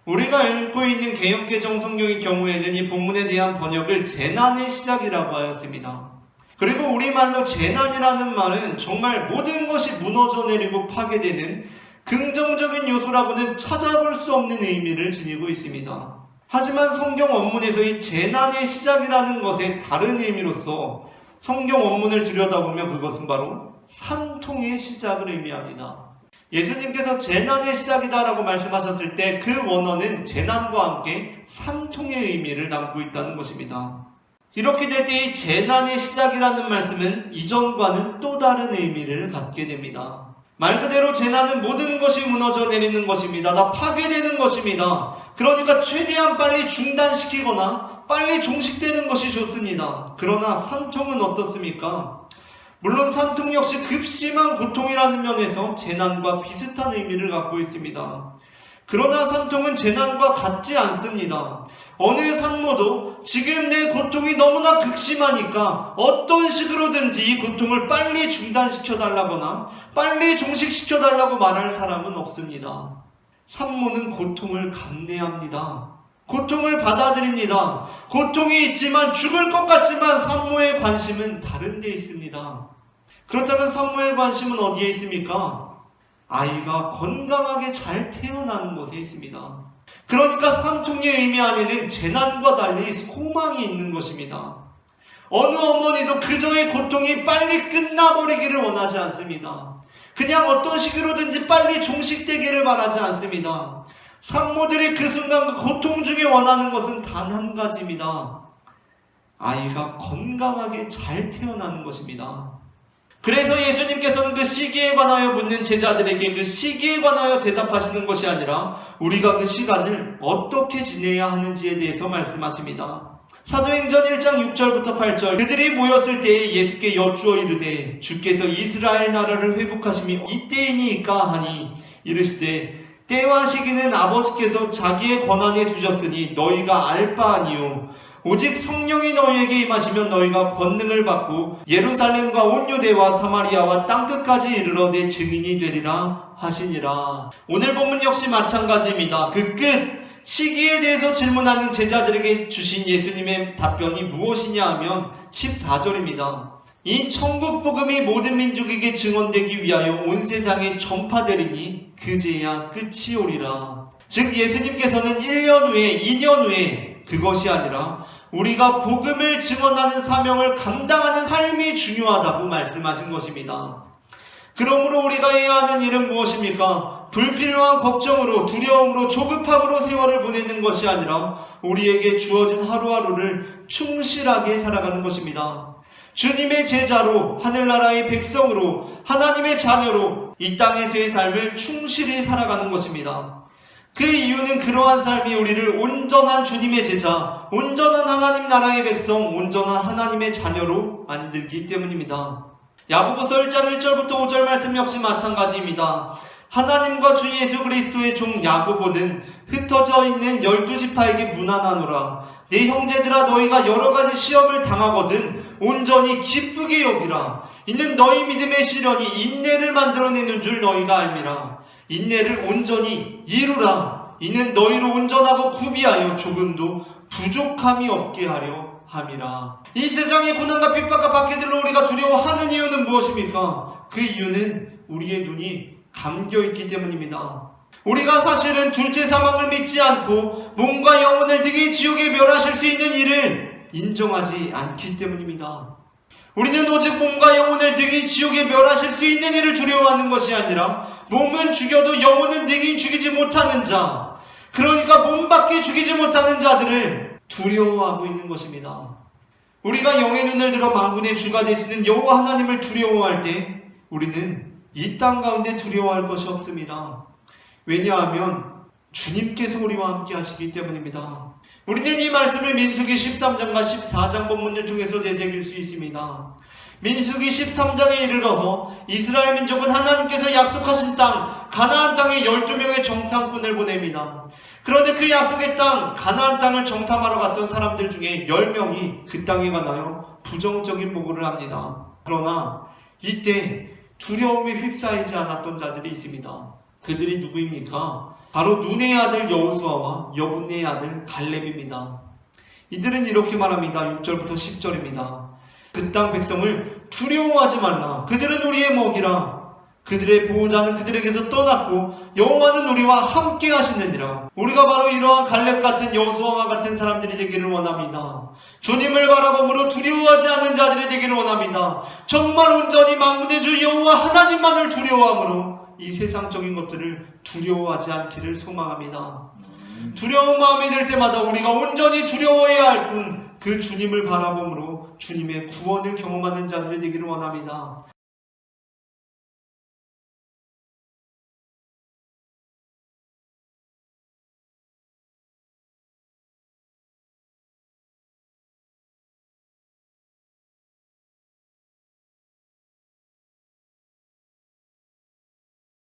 우리가 읽고 있는 개역개정 성경의 경우에는 이 본문에 대한 번역을 재난의 시작이라고 하였습니다. 그리고 우리말로 재난이라는 말은 정말 모든 것이 무너져 내리고 파괴되는 긍정적인 요소라고는 찾아볼 수 없는 의미를 지니고 있습니다. 하지만 성경 원문에서 이 재난의 시작이라는 것의 다른 의미로서 성경 원문을 들여다보면 그것은 바로 산통의 시작을 의미합니다. 예수님께서 재난의 시작이다라고 말씀하셨을 때 그 원어는 재난과 함께 산통의 의미를 담고 있다는 것입니다. 이렇게 될 때 이 재난의 시작이라는 말씀은 이전과는 또 다른 의미를 갖게 됩니다. 말 그대로 재난은 모든 것이 무너져 내리는 것입니다. 다 파괴되는 것입니다. 그러니까 최대한 빨리 중단시키거나 빨리 종식되는 것이 좋습니다. 그러나 산통은 어떻습니까? 물론 산통 역시 급심한 고통이라는 면에서 재난과 비슷한 의미를 갖고 있습니다. 그러나 산통은 재난과 같지 않습니다. 어느 산모도 지금 내 고통이 너무나 극심하니까 어떤 식으로든지 이 고통을 빨리 중단시켜달라거나 빨리 종식시켜달라고 말할 사람은 없습니다. 산모는 고통을 감내합니다. 고통을 받아들입니다. 고통이 있지만 죽을 것 같지만 산모의 관심은 다른 데 있습니다. 그렇다면 산모의 관심은 어디에 있습니까? 아이가 건강하게 잘 태어나는 것에 있습니다. 그러니까 산통의 의미 안에는 재난과 달리 소망이 있는 것입니다. 어느 어머니도 그저의 고통이 빨리 끝나버리기를 원하지 않습니다. 그냥 어떤 식으로든지 빨리 종식되기를 바라지 않습니다. 산모들이 그 순간 그 고통 중에 원하는 것은 단 한 가지입니다. 아이가 건강하게 잘 태어나는 것입니다. 그래서 예수님께서는 그 시기에 관하여 묻는 제자들에게 그 시기에 관하여 대답하시는 것이 아니라 우리가 그 시간을 어떻게 지내야 하는지에 대해서 말씀하십니다. 사도행전 1장 6절부터 8절 그들이 모였을 때에 예수께 여쭈어 이르되 주께서 이스라엘 나라를 회복하심이 이때이니까 하니 이르시되 때와 시기는 아버지께서 자기의 권한에 두셨으니 너희가 알 바 아니요 오직 성령이 너희에게 임하시면 너희가 권능을 받고 예루살렘과 온 유대와 사마리아와 땅끝까지 이르러 내 증인이 되리라 하시니라. 오늘 본문 역시 마찬가지입니다. 그 끝 시기에 대해서 질문하는 제자들에게 주신 예수님의 답변이 무엇이냐 하면 14절입니다. 이 천국 복음이 모든 민족에게 증언되기 위하여 온 세상에 전파되리니 그제야 끝이 오리라. 즉 예수님께서는 1년 후에 2년 후에 그것이 아니라 우리가 복음을 증언하는 사명을 감당하는 삶이 중요하다고 말씀하신 것입니다. 그러므로 우리가 해야 하는 일은 무엇입니까? 불필요한 걱정으로 두려움으로 조급함으로 세월을 보내는 것이 아니라 우리에게 주어진 하루하루를 충실하게 살아가는 것입니다. 주님의 제자로 하늘나라의 백성으로 하나님의 자녀로 이 땅에서의 삶을 충실히 살아가는 것입니다. 그 이유는 그러한 삶이 우리를 온전한 주님의 제자, 온전한 하나님 나라의 백성, 온전한 하나님의 자녀로 만들기 때문입니다. 야고보서 1장 1절부터 5절 말씀 역시 마찬가지입니다. 하나님과 주 예수 그리스도의 종 야고보는 흩어져 있는 12지파에게 문안하노라. 내 형제들아 너희가 여러가지 시험을 당하거든 온전히 기쁘게 여기라. 이는 너희 믿음의 시련이 인내를 만들어내는 줄 너희가 알미라. 인내를 온전히 이루라. 이는 너희로 온전하고 구비하여 조금도 부족함이 없게 하려 함이라. 이 세상의 고난과 핍박과 박해들로 우리가 두려워하는 이유는 무엇입니까? 그 이유는 우리의 눈이 감겨있기 때문입니다. 우리가 사실은 둘째 사망을 믿지 않고 몸과 영혼을 등의 지옥에 멸하실 수 있는 일을 인정하지 않기 때문입니다. 우리는 오직 몸과 영혼을 등이 지옥에 멸하실 수 있는 일을 두려워하는 것이 아니라 몸은 죽여도 영혼은 등이 죽이지 못하는 자, 그러니까 몸밖에 죽이지 못하는 자들을 두려워하고 있는 것입니다. 우리가 영의 눈을 들어 만군의 주가 되시는 여호와 하나님을 두려워할 때 우리는 이 땅 가운데 두려워할 것이 없습니다. 왜냐하면 주님께서 우리와 함께 하시기 때문입니다. 우리는 이 말씀을 민수기 13장과 14장 본문을 통해서 되새길 수 있습니다. 민수기 13장에 이르러서 이스라엘 민족은 하나님께서 약속하신 땅 가나안 땅에 12명의 정탐꾼을 보냅니다. 그런데 그 약속의 땅 가나안 땅을 정탐하러 갔던 사람들 중에 10명이 그 땅에 관하여 부정적인 보고를 합니다. 그러나 이때 두려움에 휩싸이지 않았던 자들이 있습니다. 그들이 누구입니까? 바로 눈의 아들 여호수아와 여분의 아들 갈렙입니다. 이들은 이렇게 말합니다. 6절부터 10절입니다. 그 땅 백성을 두려워하지 말라. 그들은 우리의 먹이라. 그들의 보호자는 그들에게서 떠났고 여호와는 우리와 함께 하시느니라. 우리가 바로 이러한 갈렙 같은 여호수아와 같은 사람들이 되기를 원합니다. 주님을 바라봄으로 두려워하지 않는 자들이 되기를 원합니다. 정말 온전히 만군의 주 여호와 하나님만을 두려워함으로 이 세상적인 것들을 두려워하지 않기를 소망합니다. 두려운 마음이 들 때마다 우리가 온전히 두려워해야 할 뿐 그 주님을 바라봄으로 주님의 구원을 경험하는 자들이 되기를 원합니다.